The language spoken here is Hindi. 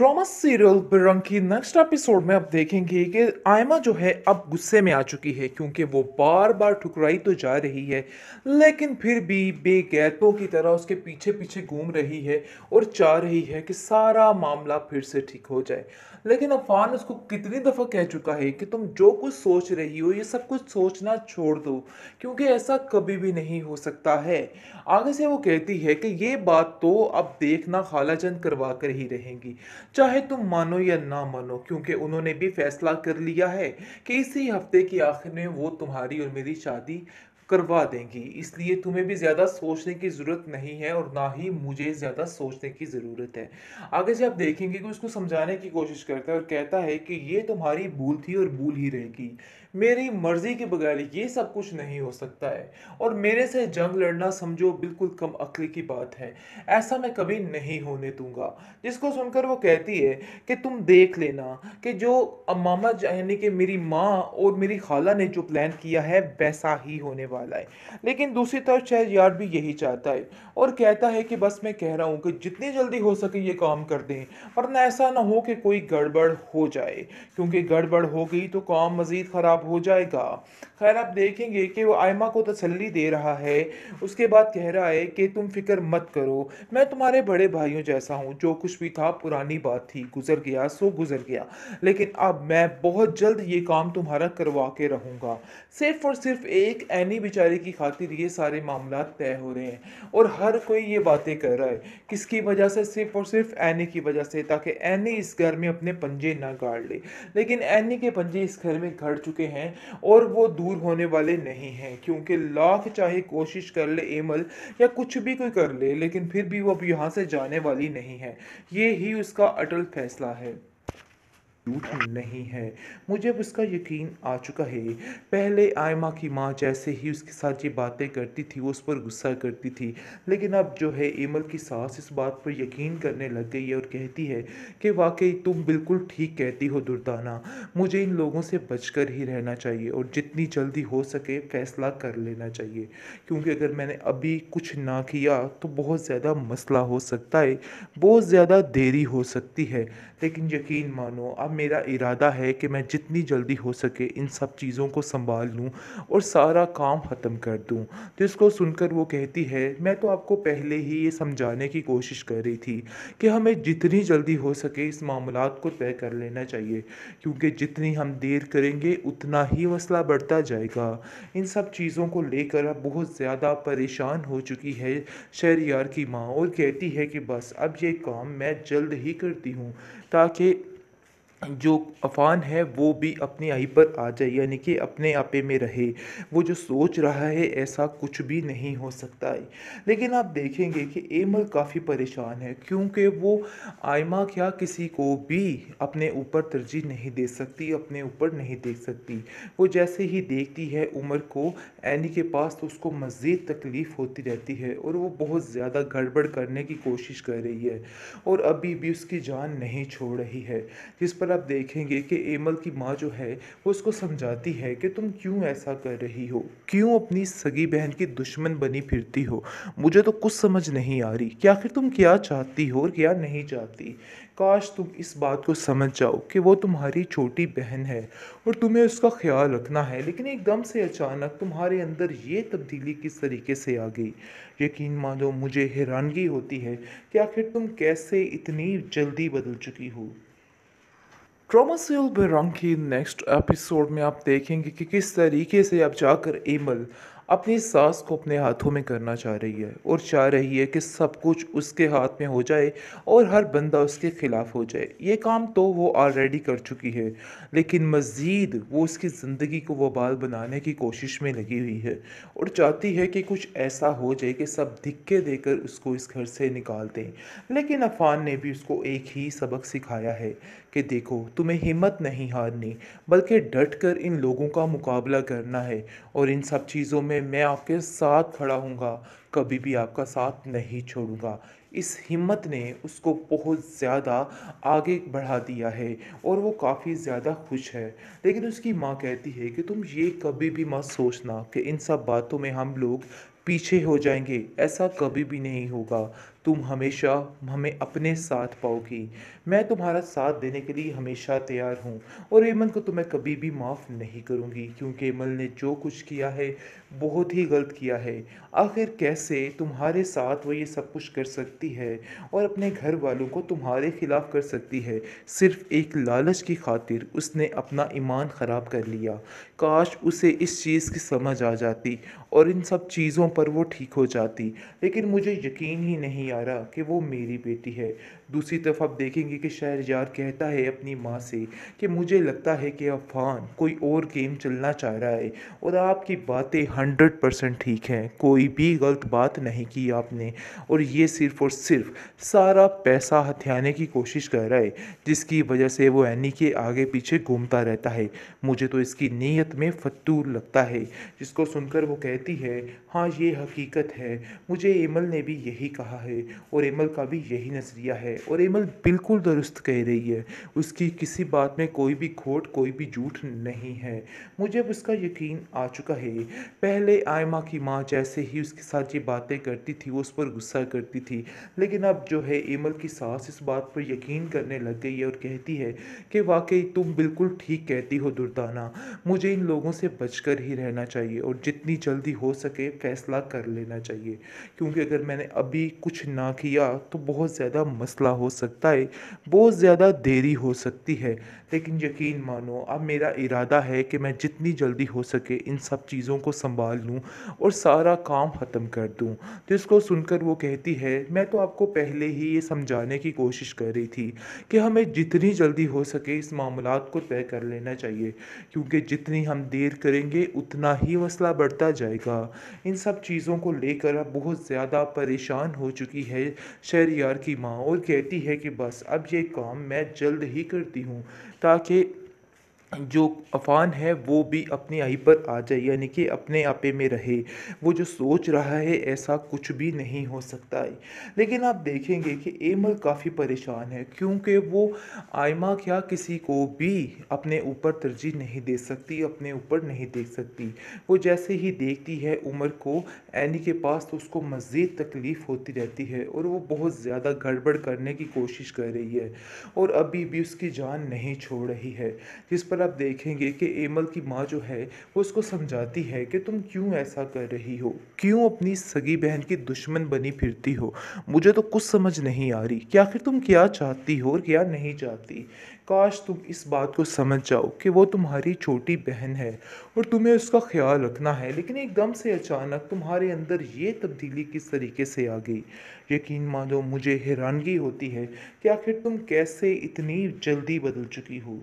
ट्रॉमा सीरियल बिरंग की नेक्स्ट एपिसोड में आप देखेंगे कि आयमा जो है अब गुस्से में आ चुकी है क्योंकि वो बार बार ठुकराई तो जा रही है लेकिन फिर भी बेगैरतों की तरह उसके पीछे पीछे घूम रही है और चाह रही है कि सारा मामला फिर से ठीक हो जाए। लेकिन अफान उसको कितनी दफ़ा कह चुका है कि तुम जो कुछ सोच रही हो ये सब कुछ सोचना छोड़ दो क्योंकि ऐसा कभी भी नहीं हो सकता है। आगे से वो कहती है कि ये बात तो अब देखना खालाजान करवा कर ही रहेंगी, चाहे तुम मानो या ना मानो, क्योंकि उन्होंने भी फैसला कर लिया है कि इसी हफ्ते के आखिर में वो तुम्हारी और मेरी शादी करवा देंगी। इसलिए तुम्हें भी ज़्यादा सोचने की ज़रूरत नहीं है और ना ही मुझे ज़्यादा सोचने की ज़रूरत है। आगे से आप देखेंगे कि उसको समझाने की कोशिश करता है और कहता है कि ये तुम्हारी भूल थी और भूल ही रहेगी। मेरी मर्जी के बगैर ये सब कुछ नहीं हो सकता है और मेरे से जंग लड़ना समझो बिल्कुल कम अक्ल की बात है। ऐसा मैं कभी नहीं होने दूंगा। जिसको सुनकर वो कहती है कि तुम देख लेना कि जो मामा यानी कि मेरी माँ और मेरी खाला ने जो प्लान किया है वैसा ही होने वाला है। लेकिन दूसरी तरफ शहरयार भी यही चाहता है और कहता है कि बस मैं कह रहा हूँ कि जितनी जल्दी हो सके ये काम कर दें, वरना ऐसा ना हो कि कोई गड़बड़ हो जाए, क्योंकि गड़बड़ हो गई तो काम मज़ीद ख़राब हो जाएगा। खैर आप देखेंगे कि वो आयमा को तसल्ली दे रहा है। उसके बाद कह रहा है कि तुम फिक्र मत करो, मैं तुम्हारे बड़े भाइयों जैसा हूँ, जो कुछ भी था पुरानी बात थी, गुजर गया सो गुजर गया। लेकिन अब मैं बहुत जल्द ये काम तुम्हारा करवा के रहूँगा। सिर्फ और सिर्फ एक ऐनी बेचारी की खातिर ये सारे मामला तय हो रहे हैं और हर कोई ये बातें कर रहा है। किसकी वजह से? सिर्फ और सिर्फ ऐनी की वजह से, ताकि ऐनी इस घर में अपने पंजे ना गाड़ ले। लेकिन ऐनी के पंजे इस घर में गड़ चुके हैं और वो दूर होने वाले नहीं हैं, क्योंकि लाख चाहे कोशिश कर ले एमल या कुछ भी कोई कर ले, लेकिन फिर भी वो अब यहाँ से जाने वाली नहीं है। ये ही उसका अटल फैसला है। झूठ नहीं है, मुझे अब उसका यकीन आ चुका है। पहले आयमा की माँ जैसे ही उसके साथ ये बातें करती थी वो उस पर गुस्सा करती थी, लेकिन अब जो है एमल की सास इस बात पर यकीन करने लग गई है और कहती है कि वाकई तुम बिल्कुल ठीक कहती हो दुर्दाना, मुझे इन लोगों से बचकर ही रहना चाहिए और जितनी जल्दी हो सके फैसला कर लेना चाहिए, क्योंकि अगर मैंने अभी कुछ ना किया तो बहुत ज़्यादा मसला हो सकता है, बहुत ज़्यादा देरी हो सकती है। लेकिन यकीन मानो अब मेरा इरादा है कि मैं जितनी जल्दी हो सके इन सब चीज़ों को संभाल लूँ और सारा काम ख़त्म कर दूँ। तो इसको सुनकर वो कहती है, मैं तो आपको पहले ही ये समझाने की कोशिश कर रही थी कि हमें जितनी जल्दी हो सके इस मामलात को तय कर लेना चाहिए, क्योंकि जितनी हम देर करेंगे उतना ही मसला बढ़ता जाएगा। इन सब चीज़ों को लेकर अब बहुत ज़्यादा परेशान हो चुकी है शहरयार की माँ और कहती है कि बस अब ये काम मैं जल्द ही करती हूँ, ताकि जो अफ़ान है वो भी अपनी आई पर आ जाए, यानी कि अपने आपे में रहे। वो जो सोच रहा है ऐसा कुछ भी नहीं हो सकता है। लेकिन आप देखेंगे कि एमल काफ़ी परेशान है, क्योंकि वो आयमा क्या किसी को भी अपने ऊपर तरजीह नहीं दे सकती, अपने ऊपर नहीं देख सकती। वो जैसे ही देखती है उमर को एनी के पास, तो उसको मज़ीद तकलीफ़ होती रहती है और वो बहुत ज़्यादा गड़बड़ करने की कोशिश कर रही है और अभी भी उसकी जान नहीं छोड़ रही है। जिस पर आप देखेंगे कि एमल की माँ जो है वो उसको समझाती है कि तुम क्यों ऐसा कर रही हो, क्यों अपनी सगी बहन की दुश्मन बनी फिरती हो। मुझे तो कुछ समझ नहीं आ रही कि आखिर तुम क्या चाहती हो और क्या नहीं चाहती। काश तुम इस बात को समझ जाओ कि वो तुम्हारी छोटी बहन है और तुम्हें उसका ख्याल रखना है, लेकिन एकदम से अचानक तुम्हारे अंदर ये तब्दीली किस तरीके से आ गई। यकीन मानो मुझे हैरानगी होती है कि आखिर तुम कैसे इतनी जल्दी बदल चुकी हो। ट्रॉमा सील बेरंग की नेक्स्ट एपिसोड में आप देखेंगे कि किस तरीके से अब जाकर एमल अपनी सास को अपने हाथों में करना चाह रही है और चाह रही है कि सब कुछ उसके हाथ में हो जाए और हर बंदा उसके खिलाफ हो जाए। ये काम तो वो ऑलरेडी कर चुकी है, लेकिन मज़ीद वो उसकी ज़िंदगी को वबाल बनाने की कोशिश में लगी हुई है और चाहती है कि कुछ ऐसा हो जाए कि सब धिक्के देकर उसको इस घर से निकाल दें। लेकिन अफान ने भी उसको एक ही सबक सिखाया है कि देखो, तुम्हें हिम्मत नहीं हारनी, बल्कि डट कर इन लोगों का मुकाबला करना है और इन सब चीज़ों में मैं आपके साथ खड़ा हूँगा, कभी भी आपका साथ नहीं छोड़ूंगा। इस हिम्मत ने उसको बहुत ज़्यादा आगे बढ़ा दिया है और वो काफ़ी ज़्यादा खुश है। लेकिन उसकी माँ कहती है कि तुम ये कभी भी मत सोचना कि इन सब बातों में हम लोग पीछे हो जाएंगे, ऐसा कभी भी नहीं होगा। तुम हमेशा हमें अपने साथ पाओगी। मैं तुम्हारा साथ देने के लिए हमेशा तैयार हूँ और एमन को तो मैं कभी भी माफ़ नहीं करूँगी क्योंकि एमन ने जो कुछ किया है बहुत ही गलत किया है। आखिर कैसे तुम्हारे साथ वो ये सब कुछ कर सकती है और अपने घर वालों को तुम्हारे खिलाफ कर सकती है? सिर्फ एक लालच की खातिर उसने अपना ईमान ख़राब कर लिया। काश उसे इस चीज़ की समझ आ जाती और इन सब चीज़ों पर वो ठीक हो जाती, लेकिन मुझे यकीन ही नहीं आ रहा कि वो मेरी बेटी है। दूसरी तरफ आप देखेंगे कि शहरयार कहता है अपनी माँ से कि मुझे लगता है कि अफ़ान कोई और गेम चलना चाह रहा है और आपकी बातें 100% ठीक हैं, कोई भी गलत बात नहीं की आपने और ये सिर्फ़ और सिर्फ सारा पैसा हथियाने की कोशिश कर रहा है, जिसकी वजह से वो एनी के आगे पीछे घूमता रहता है। मुझे तो इसकी नीयत में फतूर लगता है। जिसको सुनकर वो कहती है, हाँ ये हकीकत है, मुझे एमल ने भी यही कहा है और एमल का भी यही नज़रिया है और एमल बिल्कुल दुरुस्त कह रही है। उसकी किसी बात में कोई भी खोट कोई भी झूठ नहीं है। मुझे अब उसका यकीन आ चुका है। पहले आयमा की माँ जैसे ही उसके साथ ये बातें करती थी वो उस पर गुस्सा करती थी, लेकिन अब जो है एमल की सास इस बात पर यकीन करने लग गई है और कहती है कि वाकई तुम बिल्कुल ठीक कहती हो दुर्दाना, मुझे इन लोगों से बचकर ही रहना चाहिए और जितनी जल्दी हो सके फ़ैसला कर लेना चाहिए, क्योंकि अगर मैंने अभी कुछ ना किया तो बहुत ज़्यादा मसला हो सकता है, बहुत ज़्यादा देरी हो सकती है। लेकिन यकीन मानो अब मेरा इरादा है कि मैं जितनी जल्दी हो सके इन सब चीज़ों को सँभाल लूँ और सारा काम ख़त्म कर दूँ। तो इसको सुनकर वो कहती है, मैं तो आपको पहले ही ये समझाने की कोशिश कर रही थी कि हमें जितनी जल्दी हो सके इस मामलात को तय कर लेना चाहिए, क्योंकि जितनी हम देर करेंगे उतना ही मसला बढ़ता जाएगा। इन सब चीज़ों को लेकर अब बहुत ज़्यादा परेशान हो चुकी है शहरयार की माँ और कहती है कि बस अब ये काम मैं जल्द ही करती हूँ, ताकि जो अफ़ान है वो भी अपनी आई पर आ जाए, यानी कि अपने आपे में रहे। वो जो सोच रहा है ऐसा कुछ भी नहीं हो सकता है। लेकिन आप देखेंगे कि एमल काफ़ी परेशान है क्योंकि वो आयमा क्या किसी को भी अपने ऊपर तरजीह नहीं दे सकती, अपने ऊपर नहीं देख सकती। वो जैसे ही देखती है उमर को एनी के पास तो उसको मज़ीद तकलीफ़ होती रहती है और वो बहुत ज़्यादा गड़बड़ करने की कोशिश कर रही है और अभी भी उसकी जान नहीं छोड़ रही है। जिस पर आप देखेंगे कि एमल की माँ जो है वो उसको समझाती है कि तुम क्यों ऐसा कर रही हो, क्यों अपनी सगी बहन की दुश्मन बनी फिरती हो। मुझे तो कुछ समझ नहीं आ रही कि आखिर तुम क्या चाहती हो और क्या नहीं चाहती। काश तुम इस बात को समझ जाओ कि वो तुम्हारी छोटी बहन है और तुम्हें उसका ख्याल रखना है, लेकिन एकदम से अचानक तुम्हारे अंदर ये तब्दीली किस तरीके से आ गई। यकीन मानो मुझे हैरानगी होती है कि आखिर तुम कैसे इतनी जल्दी बदल चुकी हो।